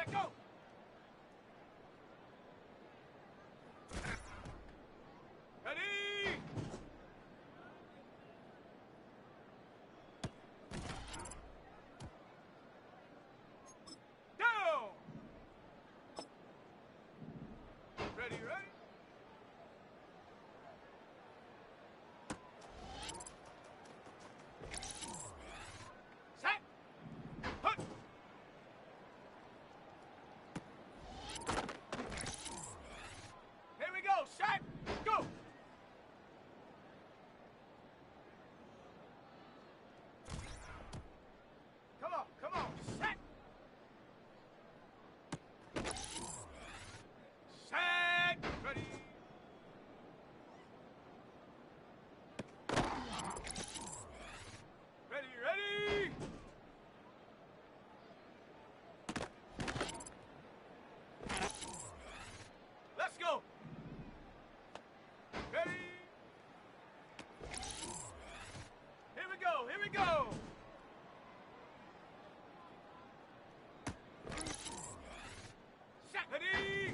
Set, go! Ready! Down! Ready, ready? Set! Hut! Here we go, set, go! Come on, set! Set! Ready! Ready, ready! Let's go! Ready? Here we go, here we go! Set! Ready?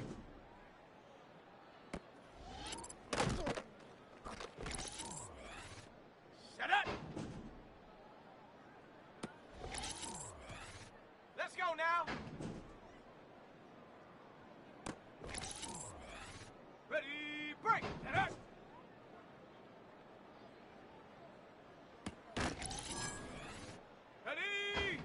Set up! Let's go now! Ready, break! Set up! Ready!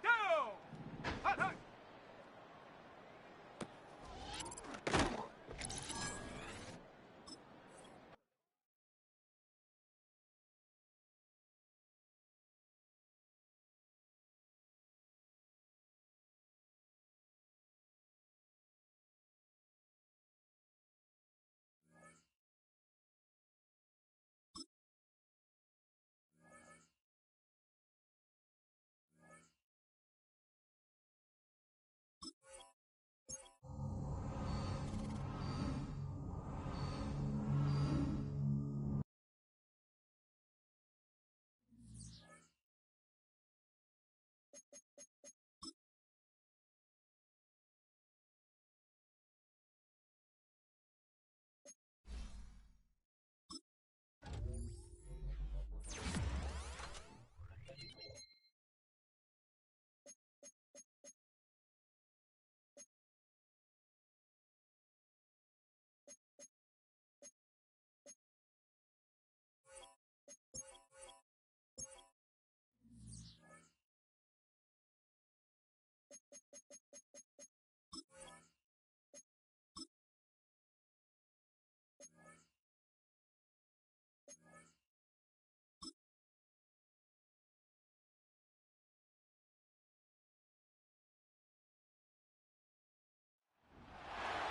Down! Hut, hut!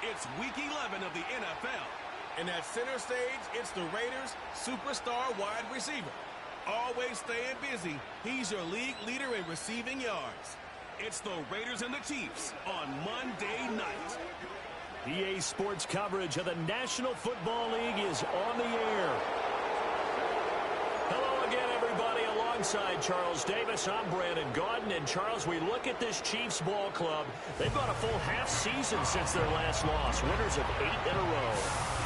It's Week 11 of the NFL. And at center stage, it's the Raiders' superstar wide receiver. Always staying busy, he's your league leader in receiving yards. It's the Raiders and the Chiefs on Monday night. EA Sports coverage of the National Football League is on the air. Hello again, everybody. Alongside Charles Davis, I'm Brandon Gaudin. And, Charles, we look at this Chiefs ball club. They've got a full half season since their last loss, winners of 8 in a row.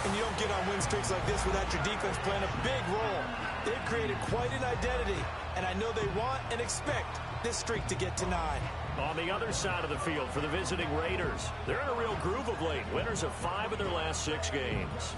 And you don't get on win streaks like this without your defense playing a big role. They've created quite an identity, and I know they want and expect this streak to get to 9. On the other side of the field for the visiting Raiders, they're in a real groove of late, winners of 5 of their last 6 games.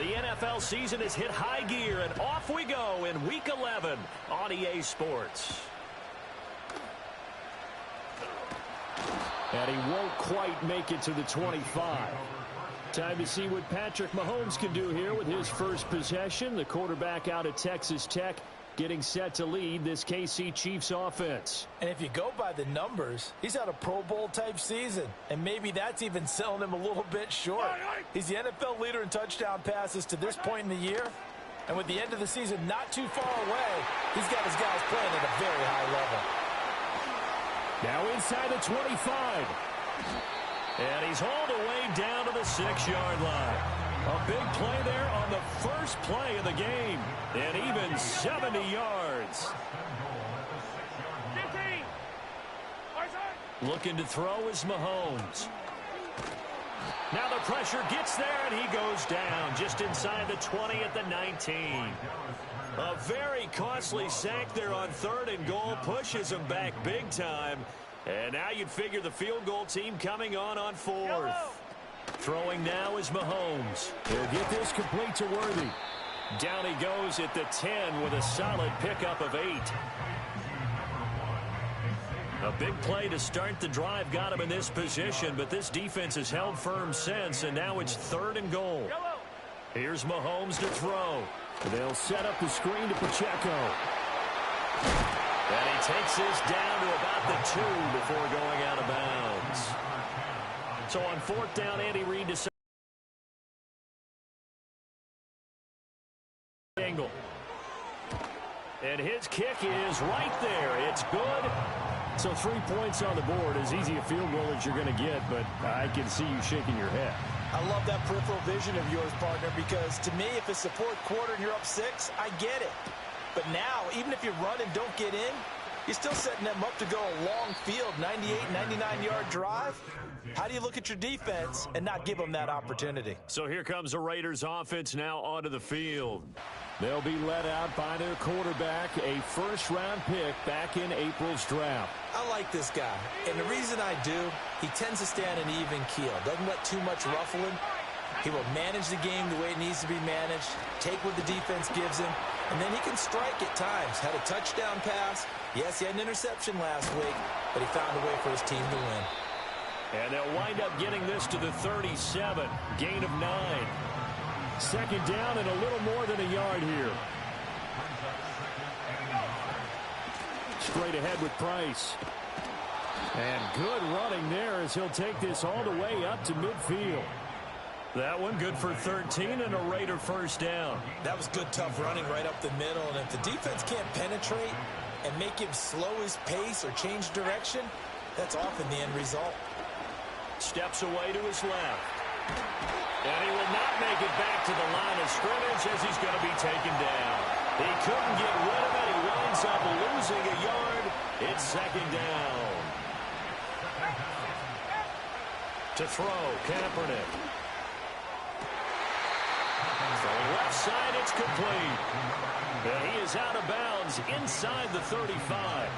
The NFL season has hit high gear, and off we go in Week 11 on EA Sports. And he won't quite make it to the 25. Time to see what Patrick Mahomes can do here with his first possession. The quarterback out of Texas Tech getting set to lead this KC Chiefs offense. And if you go by the numbers, he's had a Pro Bowl type season. And maybe that's even selling him a little bit short. He's the NFL leader in touchdown passes to this point in the year. And with the end of the season not too far away, he's got his guys playing at a very high level. Now inside the 25. And he's hauled away down to the 6-yard line. A big play there on the first play of the game. And even 70 yards. 15. Looking to throw is Mahomes. Now the pressure gets there, and he goes down just inside the 20 at the 19. A very costly sack there on 3rd and goal pushes him back big time. And now you'd figure the field goal team coming on 4th. Throwing now is Mahomes. He'll get this complete to Worthy. Down he goes at the 10 with a solid pickup of 8. A big play to start the drive got him in this position, but this defense has held firm since, and now it's 3rd and goal. Here's Mahomes to throw. They'll set up the screen to Pacheco. And he takes this down to about the 2 before going out of bounds. So on 4th down, Andy Reid to angle. And his kick is right there. It's good. So 3 points on the board, as easy a field goal as you're going to get, but I can see you shaking your head. I love that peripheral vision of yours, partner, because to me, if it's the 4th quarter and you're up 6, I get it. But now, even if you run and don't get in, you're still setting them up to go a long field, 98, 99-yard drive. How do you look at your defense and not give them that opportunity? So here comes the Raiders offense now onto the field. They'll be led out by their quarterback, a first-round pick back in April's draft. I like this guy, and the reason I do, he tends to stay on an even keel, doesn't let too much ruffle him. He will manage the game the way it needs to be managed, take what the defense gives him, and then he can strike at times. Had a touchdown pass. Yes, he had an interception last week, but he found a way for his team to win. And they'll wind up getting this to the 37, gain of 9. 2nd down and a little more than a yard here. Straight ahead with Price. And good running there as he'll take this all the way up to midfield. That one good for 13 and a Raider first down. That was good, tough running right up the middle. And if the defense can't penetrate and make him slow his pace or change direction, that's often the end result. Steps away to his left. And he will not make it back to the line of scrimmage as he's going to be taken down. He couldn't get rid of it. He winds up losing a yard. It's 2nd down. To throw, Kaepernick. From the left side, it's complete. And he is out of bounds inside the 35.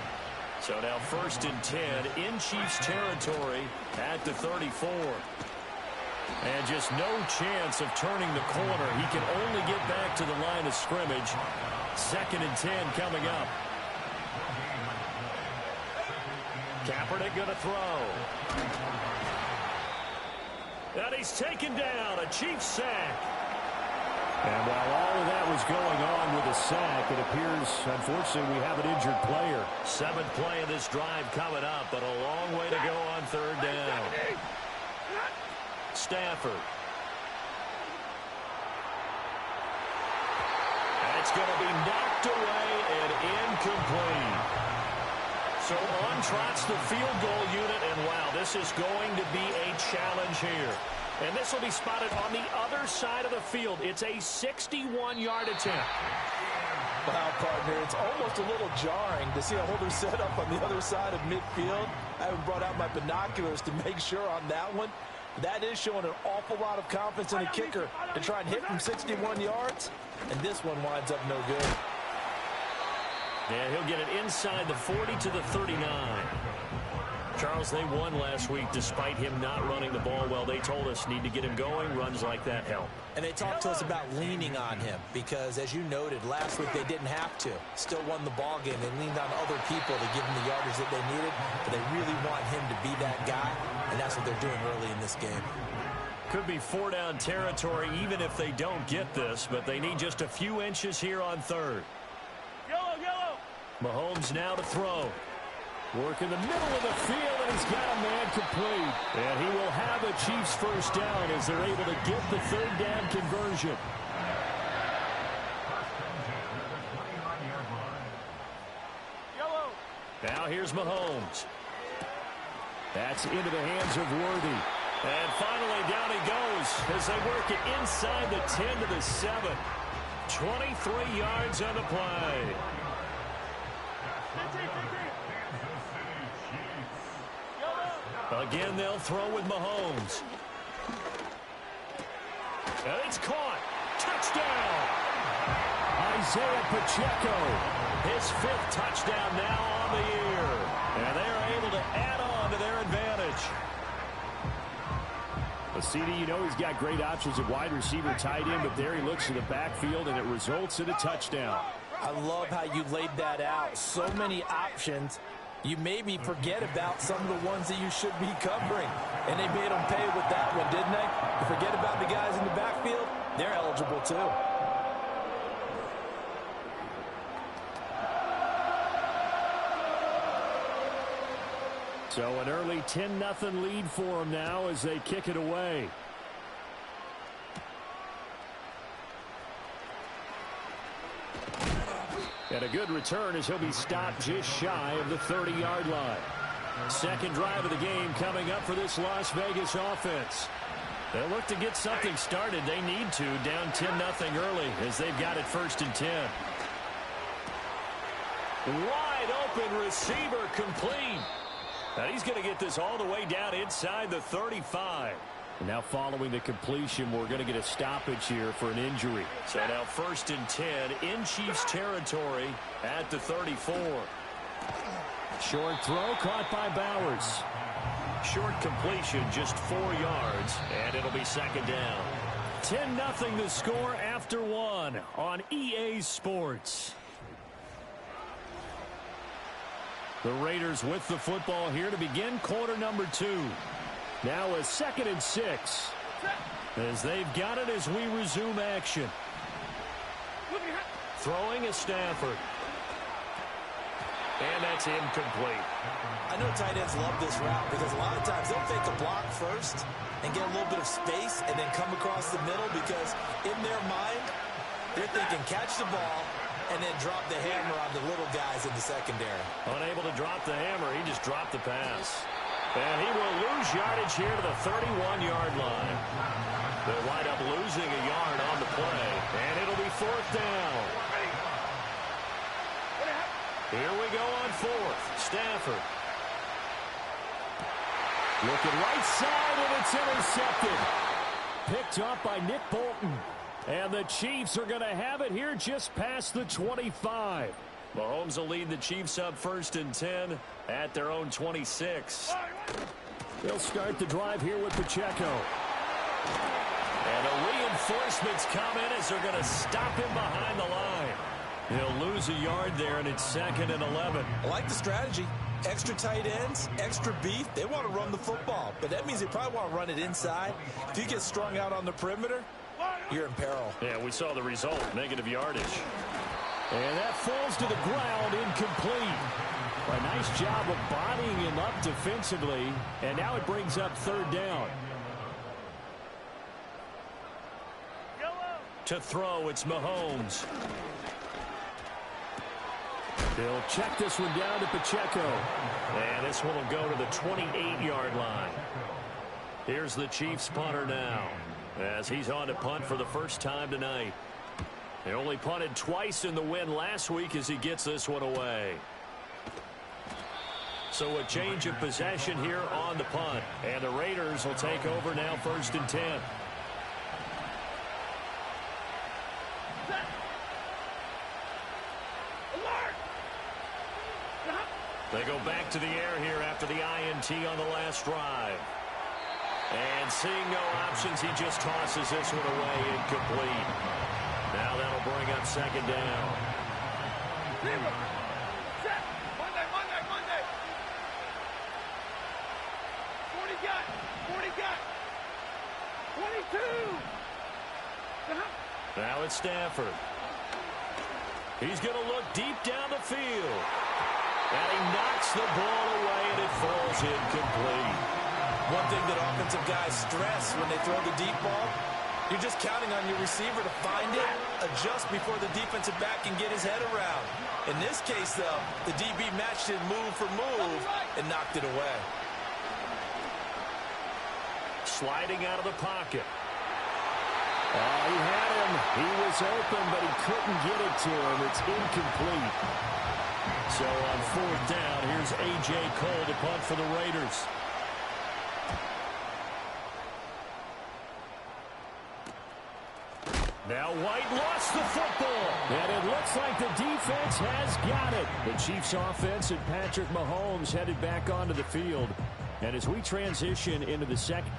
So now 1st and 10 in Chiefs territory at the 34. And just no chance of turning the corner. He can only get back to the line of scrimmage. 2nd and 10 coming up. Kaepernick going to throw. And he's taken down. A Chiefs sack. And while all of that was going on with a sack, it appears, unfortunately, we have an injured player. 7th play of this drive coming up, but a long way to go on 3rd down. Stafford. That's going to be knocked away and incomplete. So on trots the field goal unit, and wow, this is going to be a challenge here. And this will be spotted on the other side of the field. It's a 61-yard attempt. Wow, partner, it's almost a little jarring to see a holder set up on the other side of midfield. I haven't brought out my binoculars to make sure on that one. That is showing an awful lot of confidence in the kicker to try and hit from 61 yards. And this one winds up no good. Yeah, he'll get it inside the 40 to the 39. Charles, they won last week despite him not running the ball well. They told us need to get him going. Runs like that help. And they talked to us about leaning on him because, as you noted, last week they didn't have to. Still won the ball game. They leaned on other people to give them the yardage that they needed, but they really want him to be that guy, and that's what they're doing early in this game. Could be 4-down territory even if they don't get this, but they need just a few inches here on third. Yellow, yellow. Mahomes now to throw. Work in the middle of the field, and he's got a man complete. And he will have a Chiefs first down as they're able to get the third down conversion. Yellow. Now here's Mahomes. That's into the hands of Worthy. And finally down he goes as they work it inside the 10 to the 7. 23 yards on the play. Again, they'll throw with Mahomes. And it's caught. Touchdown. Isaiah Pacheco. His 5th touchdown now on the year. And they are able to add on to their advantage. Well, CD, you know he's got great options at wide receiver, tight end, but there he looks to the backfield, and it results in a touchdown. I love how you laid that out. So many options. You maybe forget about some of the ones that you should be covering. And they made them pay with that one, didn't they? You forget about the guys in the backfield, they're eligible too. So an early 10-0 lead for them now as they kick it away. And a good return as he'll be stopped just shy of the 30-yard line. Second drive of the game coming up for this Las Vegas offense. They'll look to get something started. They need to, down 10-0 early as they've got it 1st and 10. Wide open receiver complete. Now he's going to get this all the way down inside the 35. And now following the completion, we're going to get a stoppage here for an injury. So now 1st and 10 in Chiefs territory at the 34. Short throw caught by Bowers. Short completion, just 4 yards, and it'll be 2nd down. 10-0 the score after 1 on EA Sports. The Raiders with the football here to begin quarter number 2. Now a 2nd and 6 as they've got it as we resume action. Throwing is Stafford. And that's incomplete. I know tight ends love this route because a lot of times they'll fake a block first and get a little bit of space and then come across the middle because in their mind, they're thinking catch the ball and then drop the hammer on the little guys in the secondary. Unable to drop the hammer, he just dropped the pass. And he will lose yardage here to the 31-yard line. They'll wind up losing a yard on the play, and it'll be 4th down. Here we go on 4th. Stafford. Looking right side, and it's intercepted. Picked up by Nick Bolton. And the Chiefs are going to have it here just past the 25. Mahomes will lead the Chiefs up 1st and 10 at their own 26. They'll start the drive here with Pacheco. And the reinforcements come in as they're going to stop him behind the line. He'll lose a yard there, and it's 2nd and 11. I like the strategy. Extra tight ends, extra beef. They want to run the football, but that means they probably want to run it inside. If you get strung out on the perimeter, you're in peril. Yeah, we saw the result, negative yardage. And that falls to the ground, incomplete. A nice job of bodying him up defensively, and now it brings up 3rd down. To throw, it's Mahomes. They'll check this one down to Pacheco. And this one will go to the 28-yard line. Here's the Chiefs punter now, as he's on to punt for the first time tonight. They only punted twice in the win last week as he gets this one away. So a change of possession here on the punt. And the Raiders will take over now 1st and 10. They go back to the air here after the INT on the last drive. And seeing no options, he just tosses this one away, incomplete. Now that'll bring up second down. Set. Monday. 40 got. 22. Now it's Stafford. He's going to look deep down the field. And he knocks the ball away, and it falls incomplete. One thing that offensive guys stress when they throw the deep ball, you're just counting on your receiver to find it, adjust before the defensive back can get his head around. In this case, though, the DB matched it move for move and knocked it away. Sliding out of the pocket. He had him. He was open, but he couldn't get it to him. It's incomplete. So on fourth down, here's A.J. Cole to punt for the Raiders. Now White lost the football. And it looks like the defense has got it. The Chiefs offense and Patrick Mahomes headed back onto the field. And as we transition into the second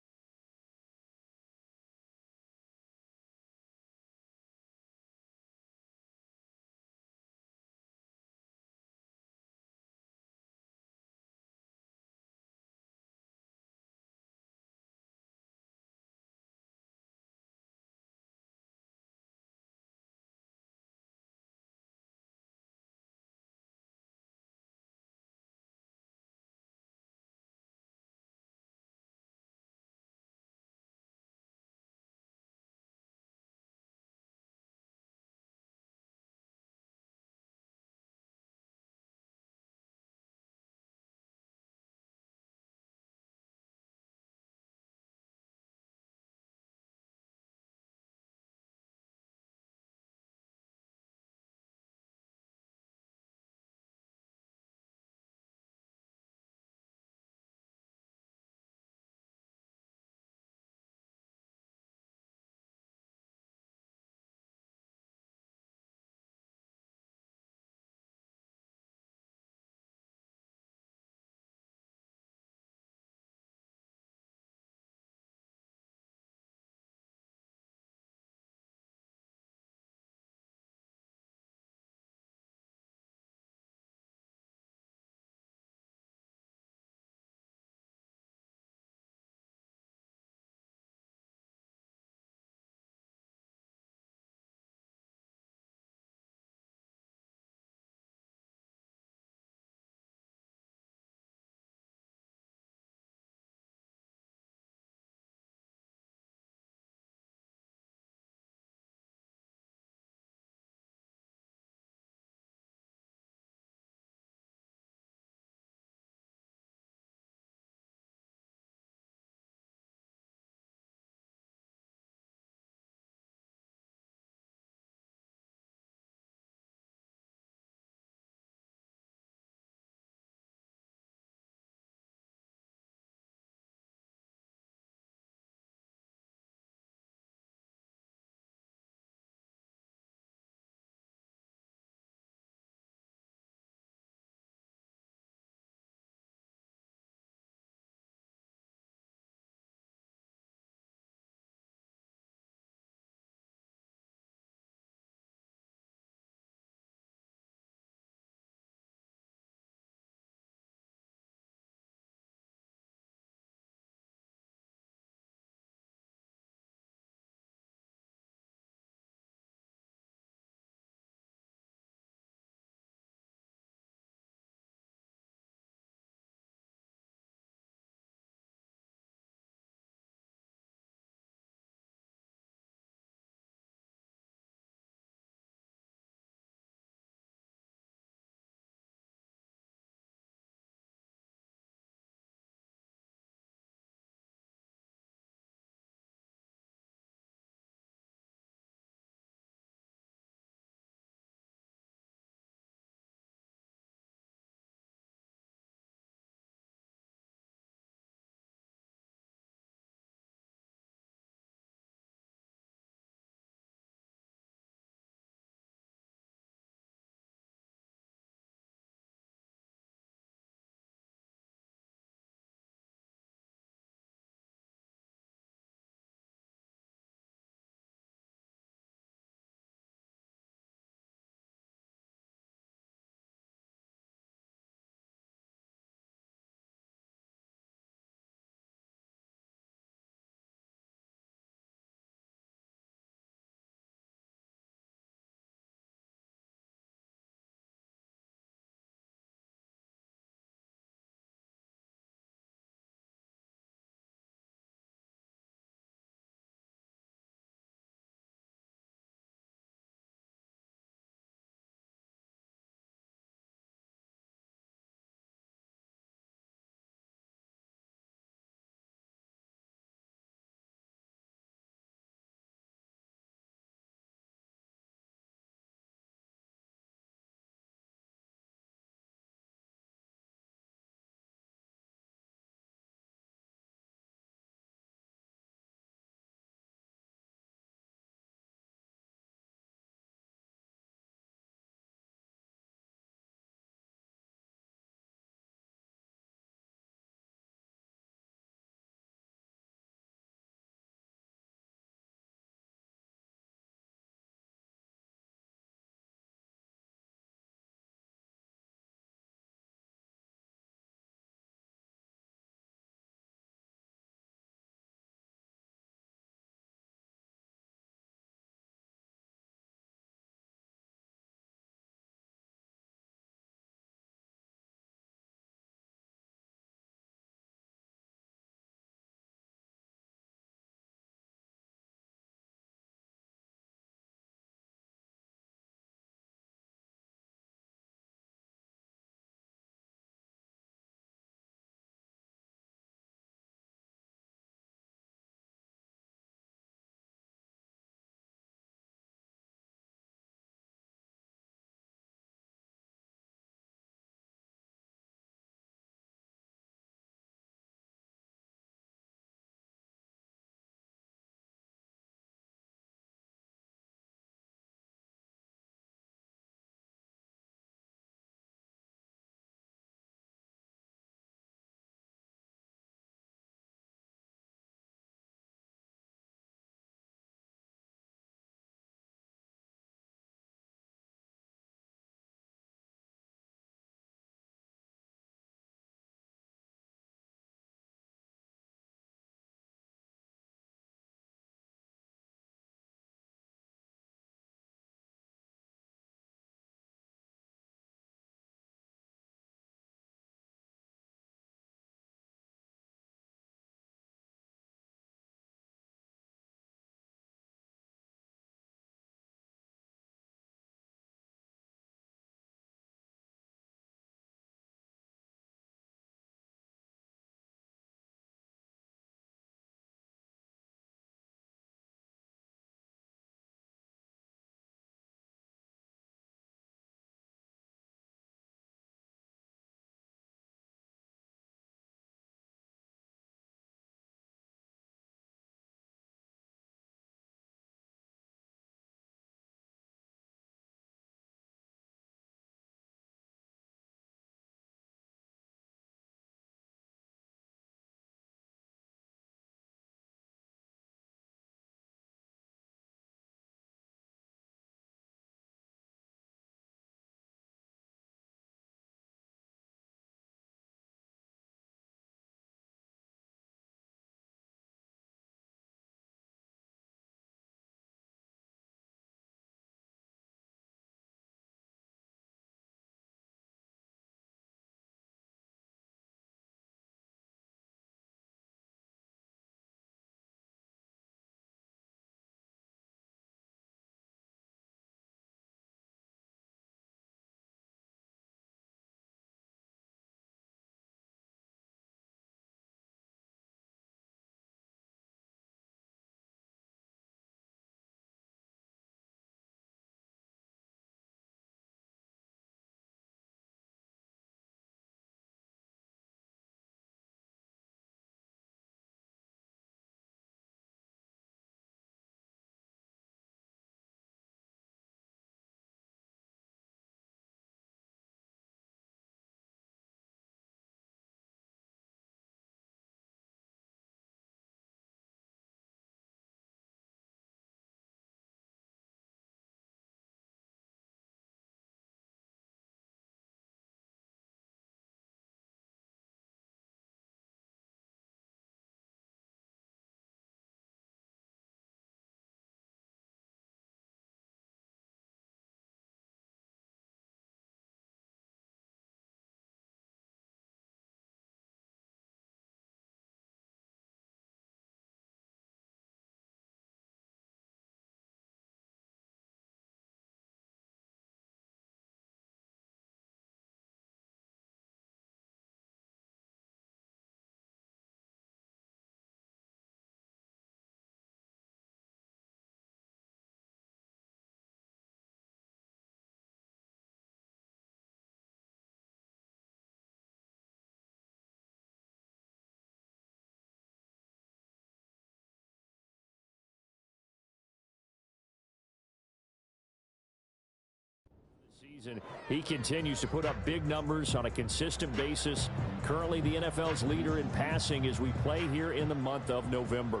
season. He continues to put up big numbers on a consistent basis. Currently the NFL's leader in passing as we play here in the month of November.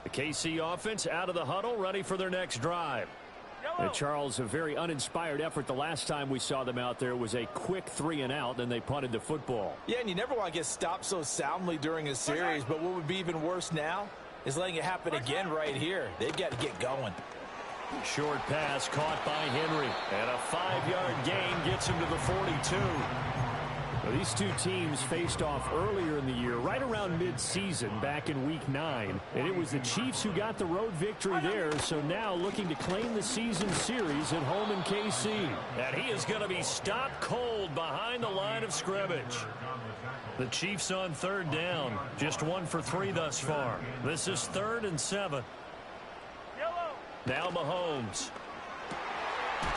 The KC offense out of the huddle, ready for their next drive. And Charles, a very uninspired effort the last time we saw them out there was a quick 3-and-out, then they punted the football. Yeah, and you never want to get stopped so soundly during a series, but what would be even worse now is letting it happen again right here. They've got to get going. Short pass caught by Henry, and a 5-yard gain gets him to the 42. Well, these two teams faced off earlier in the year, right around mid-season, back in Week 9. And it was the Chiefs who got the road victory there, so now looking to claim the season series at home in KC. And he is going to be stopped cold behind the line of scrimmage. The Chiefs on 3rd down, just 1 for 3 thus far. This is 3rd and 7. Now Mahomes.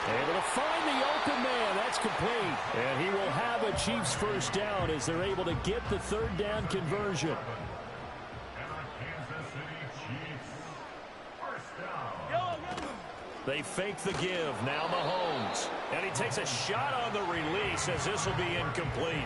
Able to find the open man. That's complete. And he will have a Chiefs first down as they're able to get the 3rd down conversion. They fake the give. Now Mahomes. And he takes a shot on the release as this will be incomplete.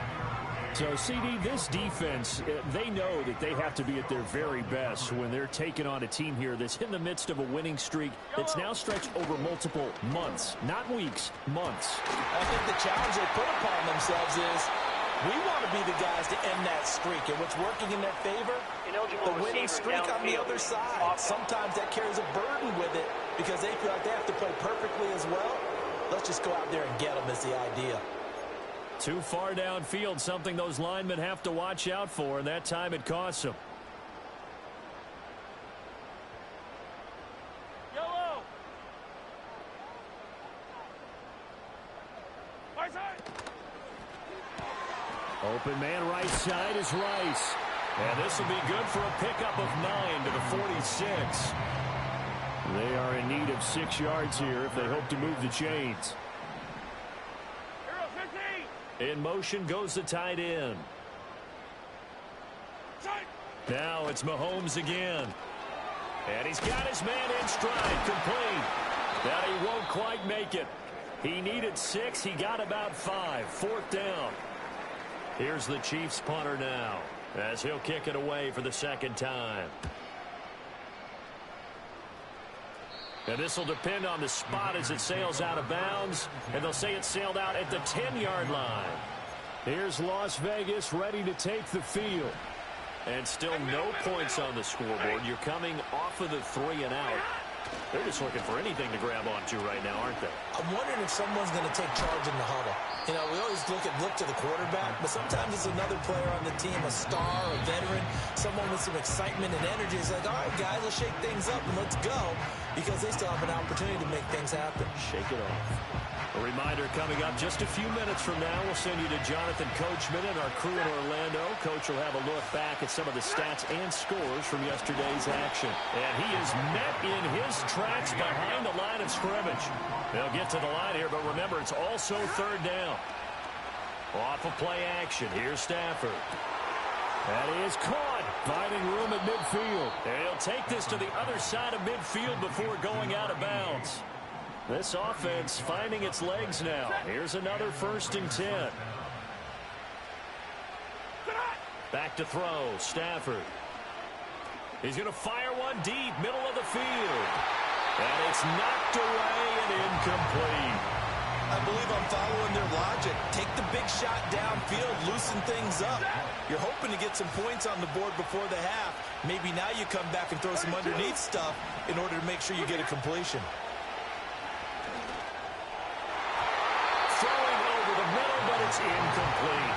So, CD, this defense, they know that they have to be at their very best when they're taking on a team here that's in the midst of a winning streak that's now stretched over multiple months, not weeks, months. I think the challenge they put upon themselves is we want to be the guys to end that streak, and what's working in their favor, the winning streak on the other side. Sometimes that carries a burden with it because they feel like they have to play perfectly as well. Let's just go out there and get them is the idea. Too far downfield, something those linemen have to watch out for, and that time it costs them. Yellow. Right side. Open man right side is Rice. And this will be good for a pickup of 9 to the 46. They are in need of 6 yards here if they hope to move the chains. In motion goes the tight end. Now it's Mahomes again. And he's got his man in stride, complete. But he won't quite make it. He needed 6. He got about 5. 4th down. Here's the Chiefs punter now as he'll kick it away for the 2nd time. And this will depend on the spot as it sails out of bounds. And they'll say it sailed out at the 10-yard line. Here's Las Vegas ready to take the field. And still no points on the scoreboard. You're coming off of the 3-and-out. They're just looking for anything to grab onto right now, aren't they? I'm wondering if someone's going to take charge in the huddle. You know, we always look to the quarterback, but sometimes it's another player on the team, a star, a veteran, someone with some excitement and energy. It's like, all right, guys, let's shake things up and let's go, because they still have an opportunity to make things happen. Shake it off. A reminder coming up just a few minutes from now. We'll send you to Jonathan Coachman and our crew in Orlando. Coach will have a look back at some of the stats and scores from yesterday's action. And he is met in his tracks behind the line of scrimmage. They'll get to the line here, but remember, it's also 3rd down. Off of play action. Here's Stafford. That is caught, finding room at midfield. And he'll take this to the other side of midfield before going out of bounds. This offense finding its legs now. Here's another 1st and 10. Back to throw. Stafford. He's going to fire one deep, middle of the field. And it's knocked away and incomplete. I believe I'm following their logic. Take the big shot downfield, loosen things up. You're hoping to get some points on the board before the half. Maybe now you come back and throw some underneath stuff in order to make sure you get a completion. It's incomplete.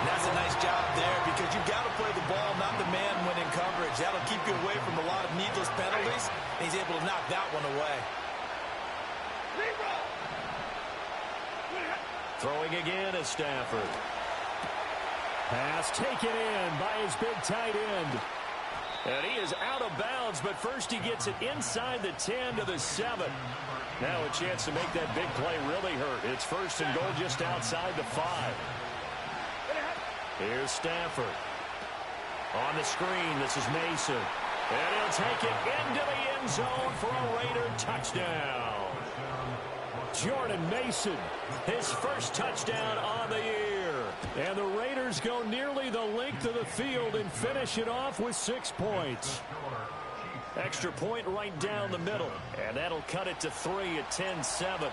That's a nice job there because you've got to play the ball, not the man when in coverage. That'll keep you away from a lot of needless penalties, and he's able to knock that one away. Throwing again is Stafford. Pass taken in by his big tight end. And he is out of bounds, but first he gets it inside the 10 to the 7. Now a chance to make that big play really hurt. It's 1st and goal just outside the 5. Here's Stafford. On the screen, this is Mason. And he'll take it into the end zone for a Raider touchdown. Jordan Mason, his first touchdown on the year. And the Raiders go nearly the length of the field and finish it off with 6 points. Extra point right down the middle, and that'll cut it to 3 at 10-7.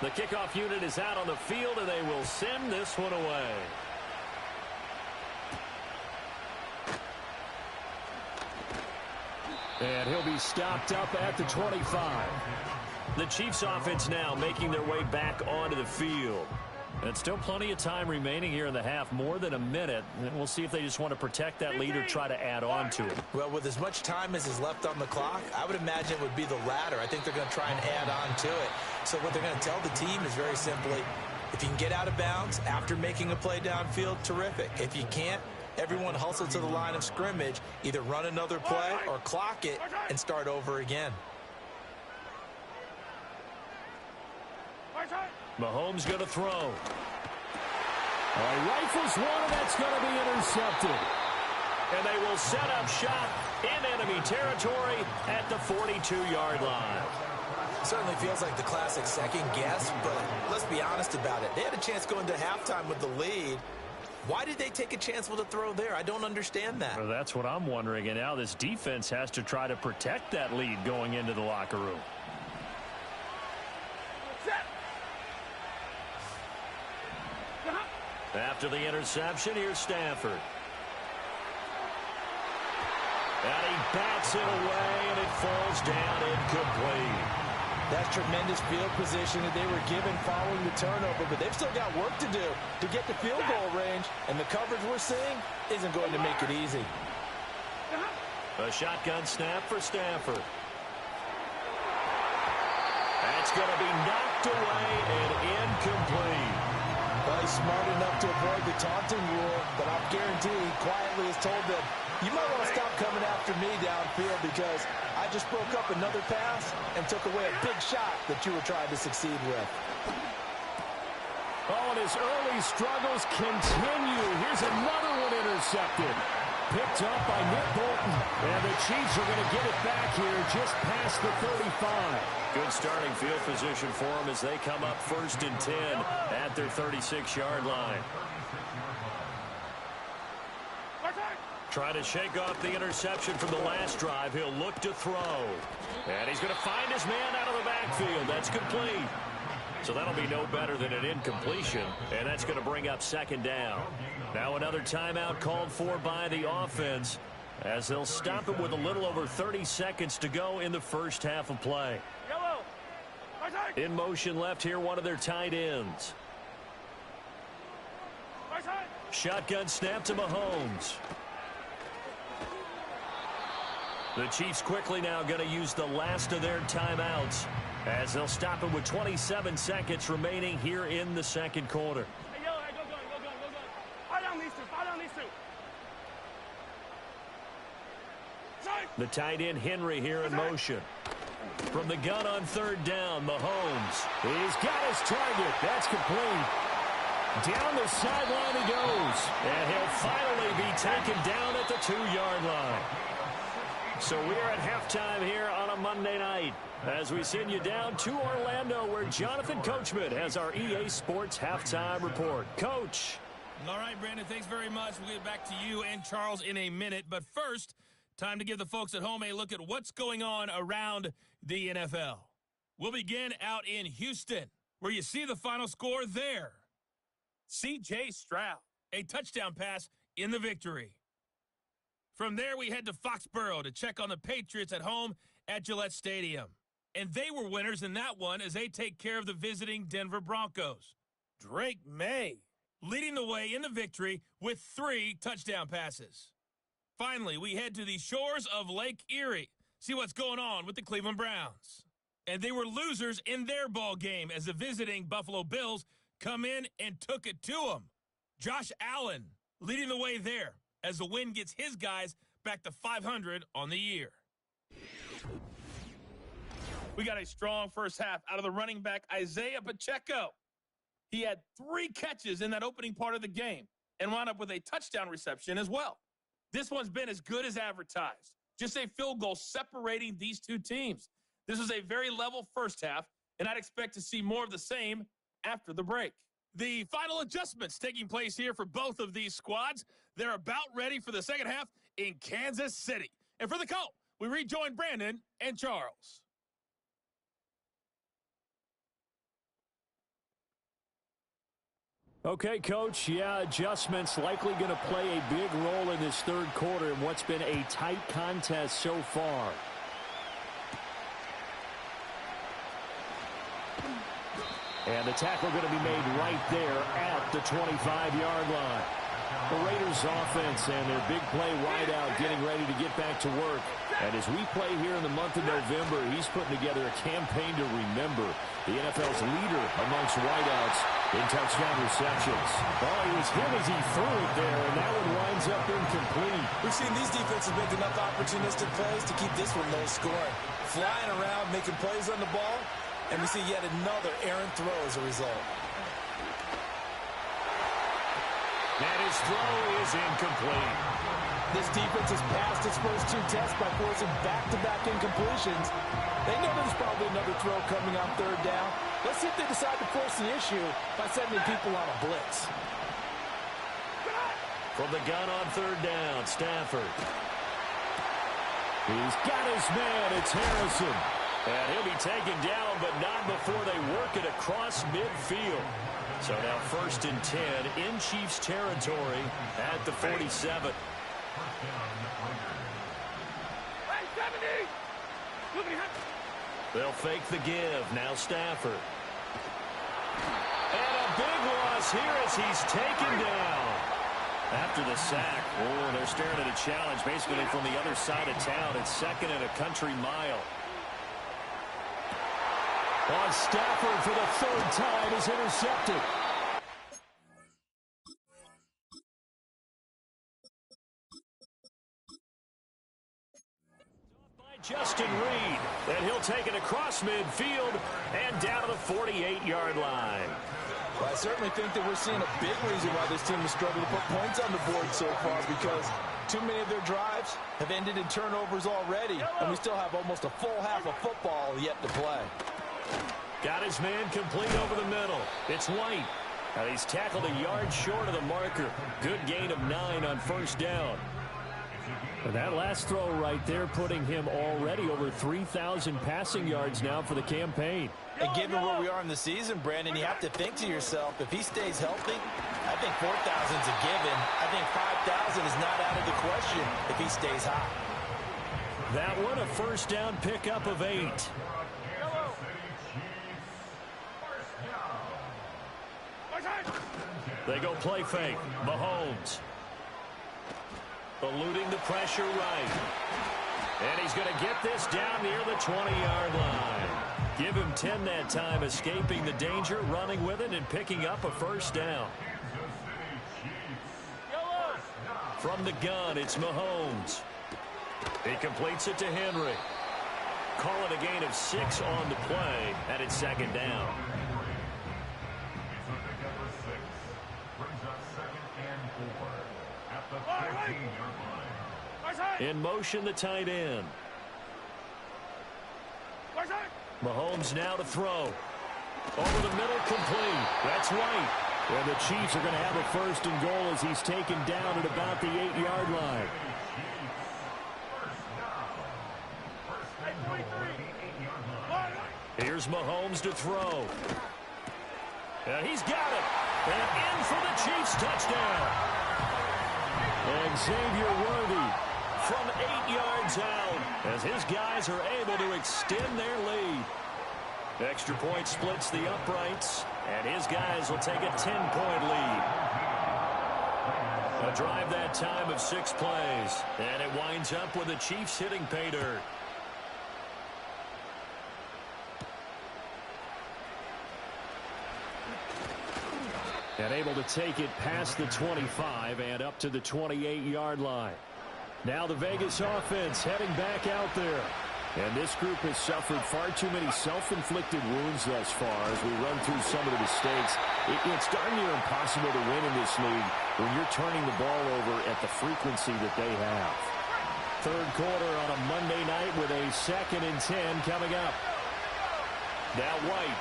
The kickoff unit is out on the field, and they will send this one away. And he'll be stopped up at the 25. The Chiefs offense now making their way back onto the field. And still plenty of time remaining here in the half, more than a minute. And we'll see if they just want to protect that lead or try to add on to it. Well, with as much time as is left on the clock, I would imagine it would be the latter. I think they're going to try and add on to it. So what they're going to tell the team is very simply, if you can get out of bounds after making a play downfield, terrific. If you can't, everyone hustle to the line of scrimmage, either run another play or clock it and start over again. Mahomes going to throw. Rifles one, and that's going to be intercepted. And they will set up shop in enemy territory at the 42-yard line. Certainly feels like the classic second guess, but let's be honest about it. They had a chance going to halftime with the lead. Why did they take a chance with a throw there? I don't understand that. Well, that's what I'm wondering. And now this defense has to try to protect that lead going into the locker room. After the interception, here's Stafford. And he bats it away, and it falls down incomplete. That's tremendous field position that they were given following the turnover, but they've still got work to do to get to field goal range, and the coverage we're seeing isn't going to make it easy. A shotgun snap for Stafford. That's going to be knocked away and incomplete. Well, he's smart enough to avoid the taunting rule, but I'm guaranteed he quietly has told them, you might want to stop coming after me downfield because I just broke up another pass and took away a big shot that you were trying to succeed with. Oh, and his early struggles continue. Here's another one intercepted. Picked up by Nick Bolton. And the Chiefs are going to get it back here just past the 35. Good starting field position for them as they come up 1st and 10 at their 36-yard line. Trying to shake off the interception from the last drive. He'll look to throw. And he's going to find his man out of the backfield. That's complete. So that'll be no better than an incompletion. And that's going to bring up 2nd down. Now another timeout called for by the offense as they'll stop it with a little over 30 seconds to go in the first half of play. In motion left here, one of their tight ends. Shotgun snap to Mahomes. The Chiefs quickly now going to use the last of their timeouts as they'll stop it with 27 seconds remaining here in the second quarter. Hey, yo, hey, go. Fire down these two. The tight end Henry here in motion. From the gun on 3rd down, Mahomes. He's got his target. That's complete. Down the sideline he goes. And he'll finally be taken down at the 2-yard line. So we're at halftime here on a Monday night as we send you down to Orlando where Jonathan Coachman has our EA Sports halftime report. Coach. All right, Brandon, thanks very much. We'll get back to you and Charles in a minute. But first, time to give the folks at home a look at what's going on around the NFL. We'll begin out in Houston, where you see the final score there. C.J. Stroud, a touchdown pass in the victory. From there, we head to Foxborough to check on the Patriots at home at Gillette Stadium. And they were winners in that one as they take care of the visiting Denver Broncos. Drake May leading the way in the victory with 3 touchdown passes. Finally, we head to the shores of Lake Erie, see what's going on with the Cleveland Browns. And they were losers in their ball game as the visiting Buffalo Bills come in and took it to them. Josh Allen leading the way there as the win gets his guys back to 500 on the year. We got a strong first half out of the running back Isaiah Pacheco. He had 3 catches in that opening part of the game and wound up with a touchdown reception as well. This one's been as good as advertised. Just a field goal separating these two teams. This was a very level first half, and I'd expect to see more of the same after the break. The final adjustments taking place here for both of these squads. They're about ready for the second half in Kansas City. And for the call, we rejoin Brandon and Charles. Okay, Coach, adjustments likely going to play a big role in this third quarter in what's been a tight contest so far. And the tackle going to be made right there at the 25-yard line. The Raiders offense and their big play wideout getting ready to get back to work. And as we play here in the month of November, he's putting together a campaign to remember. The NFL's leader amongst wideouts in touchdown receptions. Oh, he was hit as he threw it there, and that one winds up incomplete. We've seen these defenses make enough opportunistic plays to keep this one low scoring. Flying around, making plays on the ball, and we see yet another errant throw as a result. And his throw is incomplete. This defense has passed its first two tests by forcing back-to-back incompletions. They know there's probably another throw coming on third down. Let's see if they decide to force the issue by sending people on a blitz. From the gun on third down, Stafford. He's got his man. It's Harrison. And he'll be taken down, but not before they work it across midfield. So now 1st and 10 in Chiefs territory at the 47. They'll fake the give. Now Stafford. And a big loss here as he's taken down. After the sack, they're staring at a challenge basically from the other side of town. It's 2nd and a country mile. On Stafford for the 3rd time is intercepted. Justin Reed, and he'll take it across midfield and down to the 48-yard line. Well, I certainly think that we're seeing a big reason why this team has struggled to put points on the board so far, because too many of their drives have ended in turnovers already, and we still have almost a full half of football yet to play. Got his man complete over the middle. It's White. Now he's tackled a yard short of the marker. Good gain of 9 on 1st down. And that last throw right there putting him already over 3,000 passing yards now for the campaign. And given where we are in the season, Brandon, you have to think to yourself, if he stays healthy, I think 4,000's a given. I think 5,000 is not out of the question if he stays hot. That one a 1st down pickup of 8. They go play fake. Mahomes. Eluding the pressure right. And he's going to get this down near the 20-yard line. Give him 10 that time, escaping the danger, running with it, and picking up a 1st down. From the gun, it's Mahomes. He completes it to Henry. Call it a gain of 6 on the play, and it's 2nd down. In motion, the tight end. Mahomes now to throw. Over the middle, complete. That's White. And the Chiefs are going to have a 1st and goal as he's taken down at about the 8-yard line. Here's Mahomes to throw. And he's got it. And in for the Chiefs touchdown. And Xavier Worthy from 8 yards out as his guys are able to extend their lead. Extra point splits the uprights, and his guys will take a 10-point lead. A drive that time of 6 plays, and it winds up with the Chiefs hitting pay dirt. And able to take it past the 25 and up to the 28-yard line. Now the Vegas offense heading back out there. And this group has suffered far too many self-inflicted wounds thus far as we run through some of the mistakes. It's darn near impossible to win in this league when you're turning the ball over at the frequency that they have. Third quarter on a Monday night with a 2nd and 10 coming up. Now White.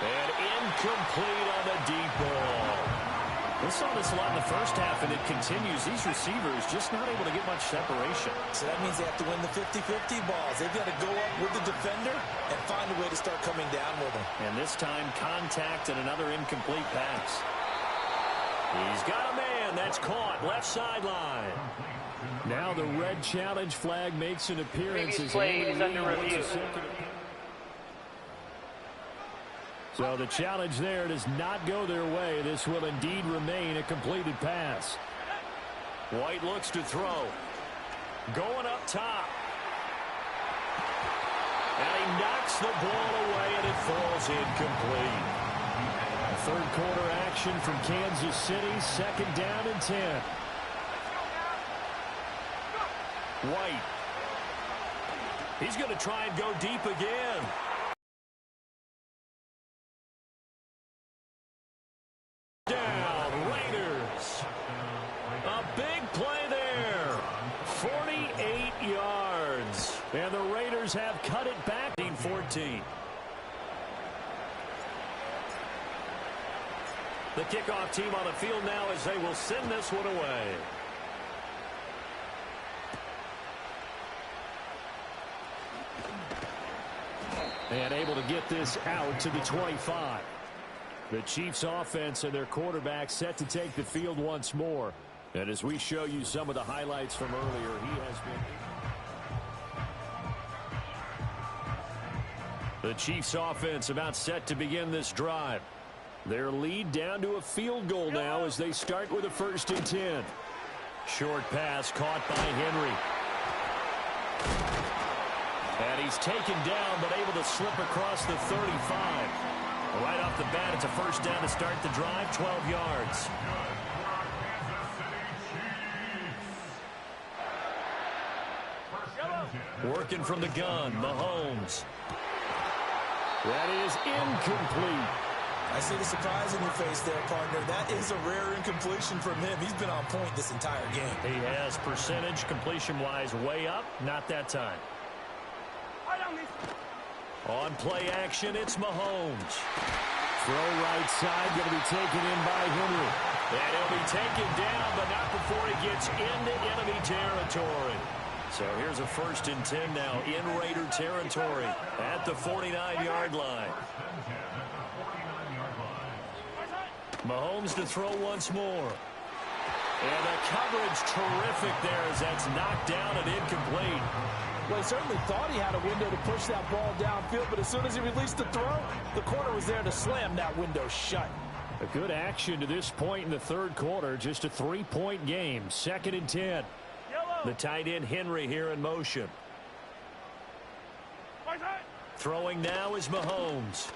And incomplete on the deep ball. We saw this a lot in the first half, and it continues. These receivers just not able to get much separation. So that means they have to win the 50-50 balls. They've got to go up with the defender and find a way to start coming down with them. And this time, contact and another incomplete pass. He's got a man. That's caught. Left sideline. Now the red challenge flag makes an appearance. Previous play is under review. So the challenge there does not go their way. This will indeed remain a completed pass. White looks to throw. Going up top. And he knocks the ball away, and it falls incomplete. Third quarter action from Kansas City. Second down and 10. White. He's going to try and go deep again. Down, Raiders. A big play there. 48 yards. And the Raiders have cut it back. 14. The kickoff team on the field now as they will send this one away. And able to get this out to the 25. The Chiefs offense and their quarterback set to take the field once more. And as we show you some of the highlights from earlier, he has been... The Chiefs offense about set to begin this drive. Their lead down to a field goal now as they start with a 1st and 10. Short pass caught by Henry. And he's taken down but able to slip across the 35. Right off the bat, it's a 1st down to start the drive, 12 yards. Working from the gun, Mahomes. That is incomplete. I see the surprise in your face there, partner. That is a rare incompletion from him. He's been on point this entire game. He has percentage completion-wise way up. Not that time. On play action, it's Mahomes. Throw right side, going to be taken in by Henry. And he'll be taken down, but not before he gets into enemy territory. So here's a 1st and 10 now in Raider territory at the 49-yard line. Mahomes to throw once more. And the coverage terrific there as that's knocked down and incomplete. Well, he certainly thought he had a window to push that ball downfield, but as soon as he released the throw, the corner was there to slam that window shut. A good action to this point in the third quarter. Just a 3-point game. 2nd and 10. The tight end Henry here in motion. Throwing now is Mahomes.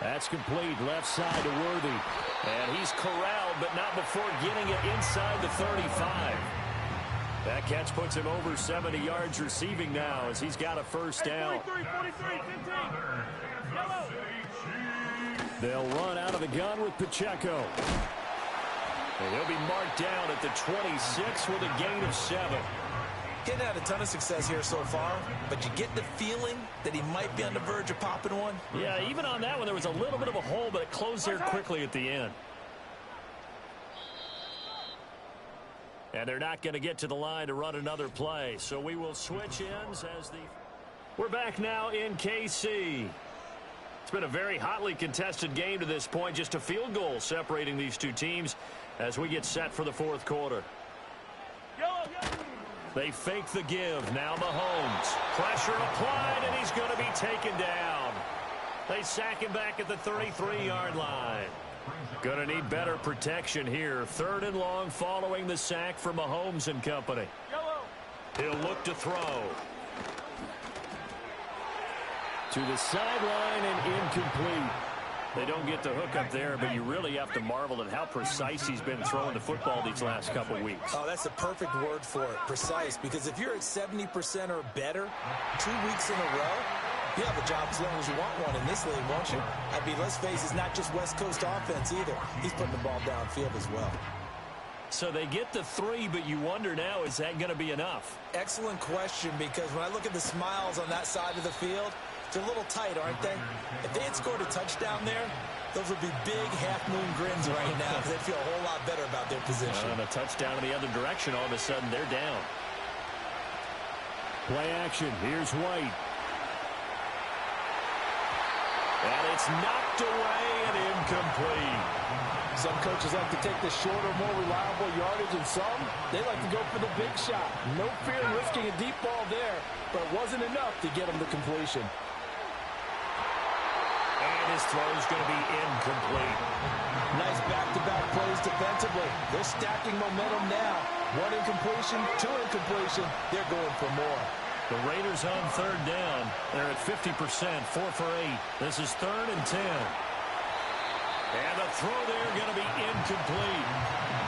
That's complete. Left side to Worthy. And he's corralled, but not before getting it inside the 35. That catch puts him over 70 yards receiving now as he's got a 1st down. 43, 15. They'll run out of the gun with Pacheco. And he'll be marked down at the 26 with a gain of 7. Getting had a ton of success here so far, but you get the feeling that he might be on the verge of popping one. Yeah, even on that one, there was a little bit of a hole, but it closed there quickly at the end. And they're not going to get to the line to run another play, so we will switch ends as the... We're back now in KC. It's been a very hotly contested game to this point, just a field goal separating these two teams as we get set for the 4th quarter. They fake the give. Now Mahomes. Pressure applied, and he's going to be taken down. They sack him back at the 33-yard line. Going to need better protection here. 3rd and long following the sack for Mahomes and company. He'll look to throw. To the sideline and incomplete. They don't get the hook up there, but you really have to marvel at how precise he's been throwing the football these last couple weeks. Oh, that's the perfect word for it, precise, because if you're at 70% or better 2 weeks in a row, you have a job as long as you want one in this league, won't you? I mean, let's face it, it's not just West Coast offense either. He's putting the ball downfield as well. So they get the 3, but you wonder now, is that going to be enough? Excellent question, because when I look at the smiles on that side of the field, they're a little tight, aren't they? If they had scored a touchdown there, those would be big half-moon grins right now because they'd feel a whole lot better about their position. And a touchdown in the other direction, all of a sudden they're down. Play action. Here's White. And it's knocked away and incomplete. Some coaches like to take the shorter, more reliable yardage, and some, they like to go for the big shot. No fear in risking a deep ball there, but it wasn't enough to get him the completion. And his throw is going to be incomplete. Nice back-to-back plays defensively. They're stacking momentum now. 1 incompletion, 2 incompletion. They're going for more. The Raiders on 3rd down. They're at 50%, 4 for 8. This is 3rd and 10. And the throw there going to be incomplete.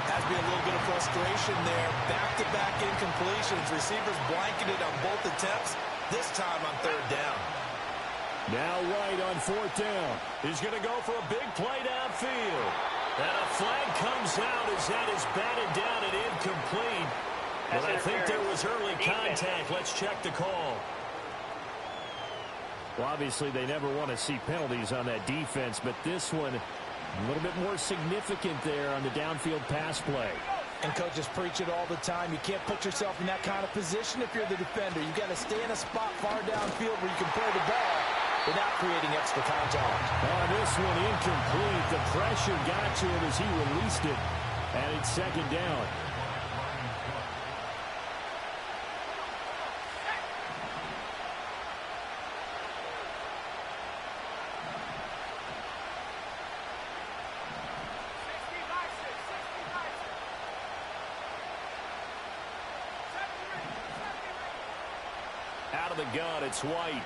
Has to be a little bit of frustration there. Back-to-back incompletions. Receivers blanketed on both attempts, this time on 3rd down. Now White on 4th down. He's going to go for a big play downfield. And a flag comes out as that is batted down and incomplete. But I think there was early contact. Let's check the call. Well, obviously, they never want to see penalties on that defense, but this one a little bit more significant there on the downfield pass play. And coaches preach it all the time. You can't put yourself in that kind of position if you're the defender. You've got to stay in a spot far downfield where you can play the ball without creating extra contact. On this one, incomplete. The pressure got to him as he released it, and it's 2nd down. Out of the gun, it's White.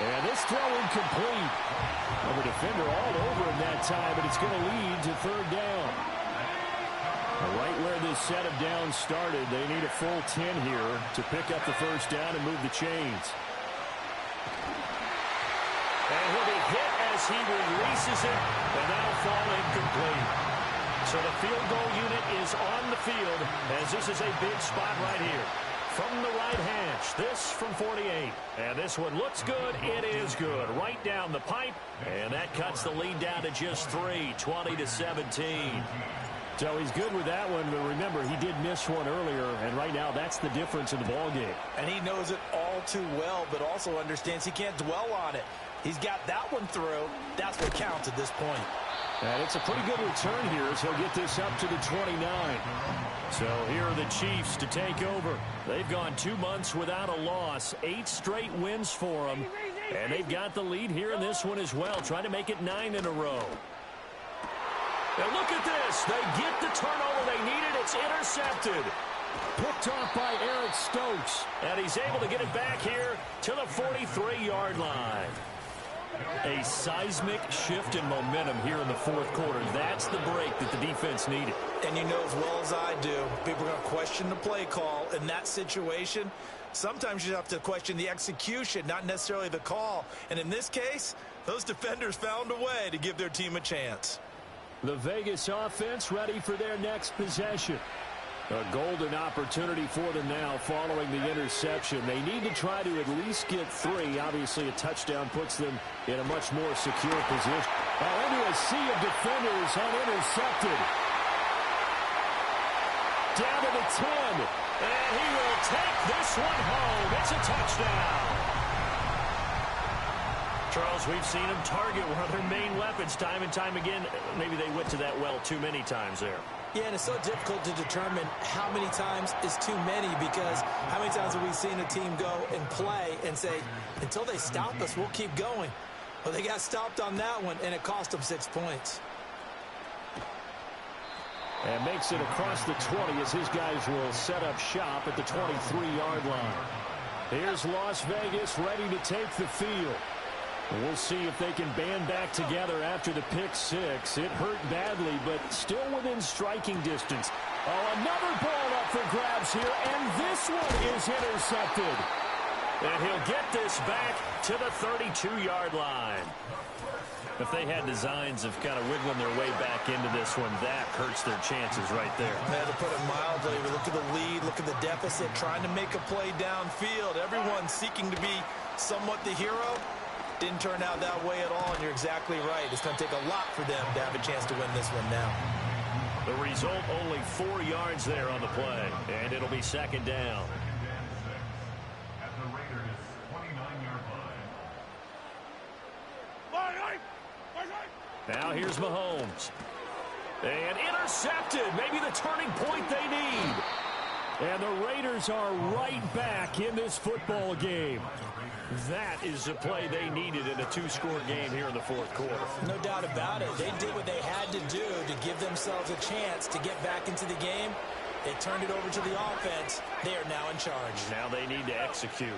And this throw incomplete. Well, the defender all over him that time, but it's going to lead to 3rd down. Right where this set of downs started, they need a full 10 here to pick up the 1st down and move the chains. And he'll be hit as he releases it, and that'll fall incomplete. So the field goal unit is on the field as this is a big spot right here. From the right hash, this from 48. And this one looks good. It is good. Right down the pipe. And that cuts the lead down to just 3, 20-17. So he's good with that one, but remember, he did miss one earlier, and right now that's the difference in the ballgame. And he knows it all too well, but also understands he can't dwell on it. He's got that one through. That's what counts at this point. And it's a pretty good return here as he'll get this up to the 29. So here are the Chiefs to take over. They've gone 2 months without a loss, 8 straight wins for them. And they've got the lead here in this one as well, trying to make it 9 in a row. Now look at this. They get the turnover they needed. It's intercepted. Picked off by Eric Stokes. And he's able to get it back here to the 43-yard line. A seismic shift in momentum here in the 4th quarter. That's the break that the defense needed. And you know as well as I do, people are going to question the play call in that situation. Sometimes you have to question the execution, not necessarily the call. And in this case, those defenders found a way to give their team a chance. The Vegas offense ready for their next possession. A golden opportunity for them now following the interception. They need to try to at least get 3. Obviously, a touchdown puts them in a much more secure position. Into a sea of defenders unintercepted. Down to the 10. And he will take this one home. It's a touchdown. Charles, we've seen him target one of their main weapons time and time again. Maybe they went to that well too many times there. Yeah, and it's so difficult to determine how many times is too many, because how many times have we seen a team go and play and say, until they stop us, we'll keep going. Well, they got stopped on that one, and it cost them 6 points. And makes it across the 20 as his guys will set up shop at the 23-yard line. Here's Las Vegas ready to take the field. We'll see if they can band back together after the pick 6. It hurt badly, but still within striking distance. Oh, another ball up for grabs here, and this one is intercepted. And he'll get this back to the 32-yard line. If they had designs of kind of wiggling their way back into this one, that hurts their chances right there. To put it mildly, we look at the lead, look at the deficit, trying to make a play downfield. Everyone seeking to be somewhat the hero. Didn't turn out that way at all, and you're exactly right. It's going to take a lot for them to have a chance to win this one now. The result, only 4 yards there on the play, and it'll be second down. Now here's Mahomes. And intercepted. Maybe the turning point they need. And the Raiders are right back in this football game. That is the play they needed in a 2-score game here in the fourth quarter. No doubt about it. They did what they had to do to give themselves a chance to get back into the game. They turned it over to the offense. They are now in charge. Now they need to execute.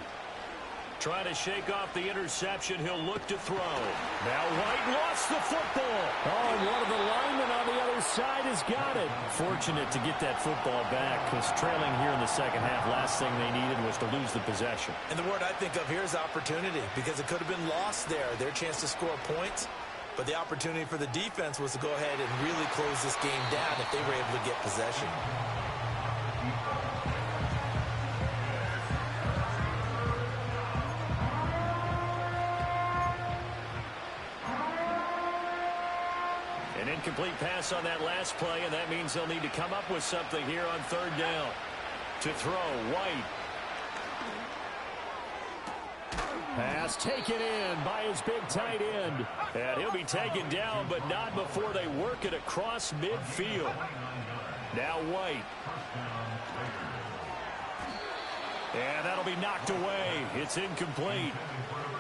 Trying to shake off the interception. He'll look to throw. Now White lost the football. Oh, and one of the linemen on the other side has got it. Fortunate to get that football back, because trailing here in the second half, last thing they needed was to lose the possession. And the word I think of here is opportunity, because it could have been lost there, their chance to score points. But the opportunity for the defense was to go ahead and really close this game down if they were able to get possession. An incomplete pass on that last play, and that means they'll need to come up with something here on third down. To throw, White. Pass taken in by his big tight end. And he'll be taken down, but not before they work it across midfield. Now White. And that'll be knocked away. It's incomplete.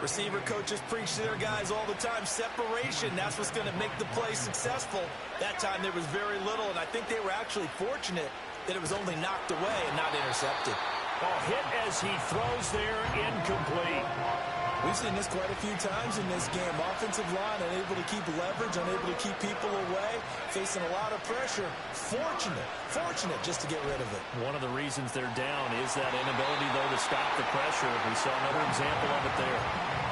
Receiver coaches preach to their guys all the time. Separation, that's what's going to make the play successful. That time there was very little, and I think they were actually fortunate that it was only knocked away and not intercepted. Oh, hit as he throws there, incomplete. We've seen this quite a few times in this game. Offensive line unable to keep leverage, unable to keep people away, facing a lot of pressure. Fortunate just to get rid of it. One of the reasons they're down is that inability, though, to stop the pressure. We saw another example of it there.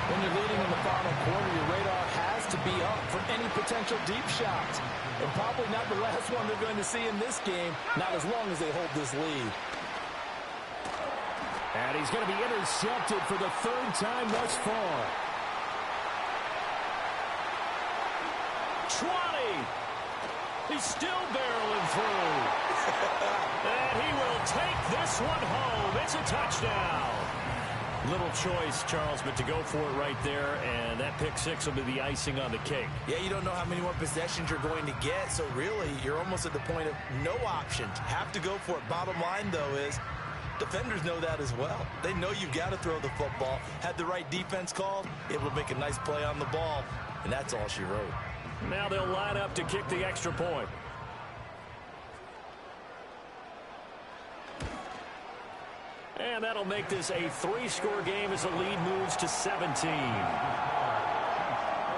When you're leading in the final quarter, your radar has to be up for any potential deep shots. And probably not the last one they're going to see in this game, not as long as they hold this lead. And he's going to be intercepted for the third time thus far. 20. He's still barreling through. And he will take this one home. It's a touchdown. Little choice, Charles, but to go for it right there, and that pick six will be the icing on the cake. Yeah, you don't know how many more possessions you're going to get, so really you're almost at the point of no options. Have to go for it. Bottom line, though, is defenders know that as well. They know you've got to throw the football. Had the right defense called, able to make a nice play on the ball, and that's all she wrote. Now they'll line up to kick the extra point. And that'll make this a 3-score game as the lead moves to 17.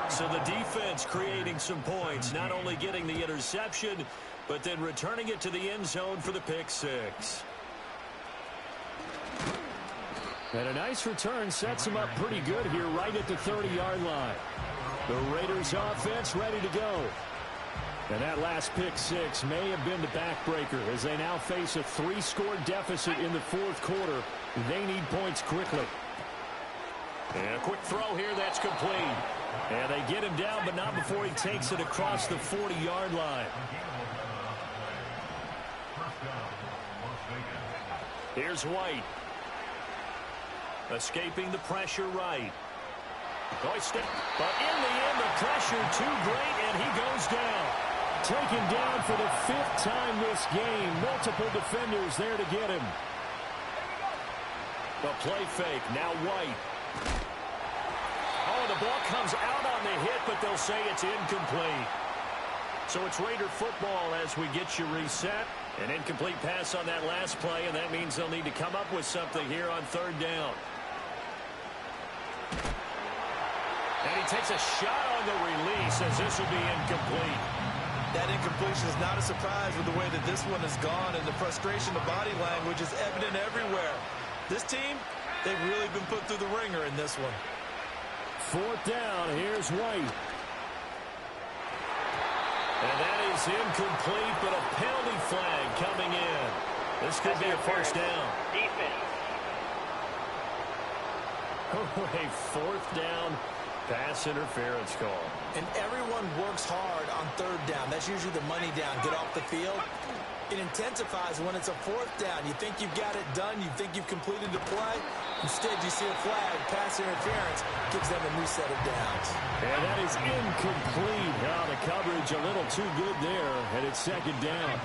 So the defense creating some points, not only getting the interception, but then returning it to the end zone for the pick six. And a nice return sets him up pretty good here right at the 30-yard line. The Raiders offense ready to go. And that last pick six may have been the backbreaker as they now face a 3-score deficit in the fourth quarter. They need points quickly. And a quick throw here, that's complete. And they get him down, but not before he takes it across the 40-yard line. Here's White. Escaping the pressure right. But in the end, the pressure too great, and he goes down. Taken down for the 5th time this game. Multiple defenders there to get him. The play fake, now White. Oh, the ball comes out on the hit, but they'll say it's incomplete. So it's Raider football as we get you reset. An incomplete pass on that last play, and that means they'll need to come up with something here on third down. And he takes a shot on the release as this will be incomplete. That incompletion is not a surprise with the way that this one has gone, and the frustration of body language is evident everywhere. This team, They've really been put through the ringer in this one. 4th down. Here's White. And that is incomplete, but a penalty flag coming in. This could be a first down. Defense. A 4th down pass interference call. And everyone works hard on 3rd down. That's usually the money down. Get off the field. It intensifies when it's a 4th down. You think you've got it done. You think you've completed the play. Instead, you see a flag, pass interference, gives them a new set of downs. And that is incomplete. The coverage a little too good there, and it's 2nd down.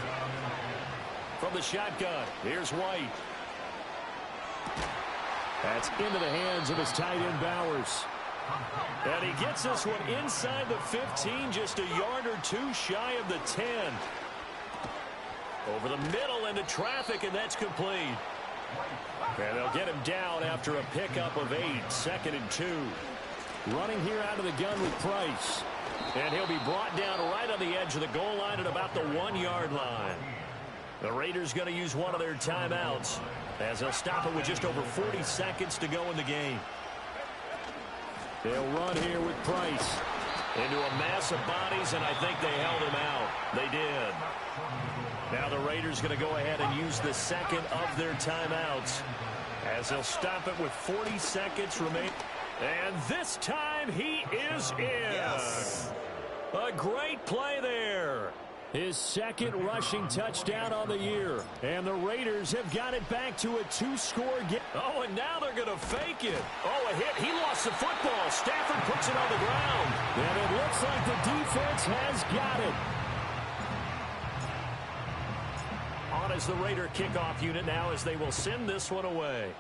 From the shotgun, here's White. That's into the hands of his tight end, Bowers. And he gets this one inside the 15, just a yard or two shy of the 10. Over the middle into traffic, and that's complete. And they'll get him down after a pickup of 8, 2nd and 2. Running here out of the gun with Price. And he'll be brought down right on the edge of the goal line at about the 1-yard line. The Raiders going to use one of their timeouts as they'll stop it with just over 40 seconds to go in the game. They'll run here with Price. Into a mass of bodies, and I think they held him out. They did. Now the Raiders going to go ahead and use the second of their timeouts as they'll stop it with 40 seconds remaining. And this time he is in. Yes. A great play there. His 2nd rushing touchdown on the year. And the Raiders have got it back to a 2-score game. Oh, and now they're going to fake it. Oh, a hit. He lost the football. Stafford puts it on the ground. And it looks like the defense has got it. On as the Raider kickoff unit now as they will send this one away.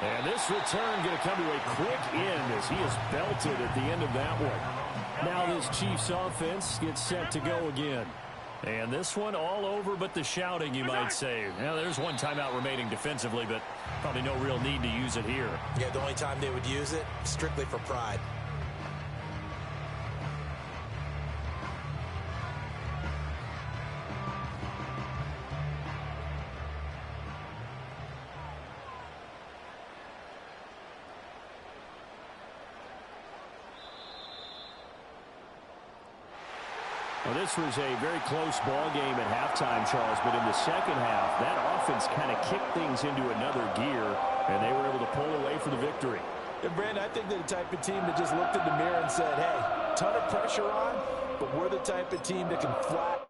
And this return going to come to a quick end as he is belted at the end of that one. Now this Chiefs offense gets set to go again. And this one all over but the shouting, you might say. Now, there's one timeout remaining defensively, but probably no real need to use it here. Yeah, the only time they would use it, strictly for pride. Well, this was a very close ball game at halftime, Charles, but in the second half, that offense kind of kicked things into another gear, and they were able to pull away for the victory. And, Brandon, I think they're the type of team that just looked in the mirror and said, hey, ton of pressure on, but we're the type of team that can flat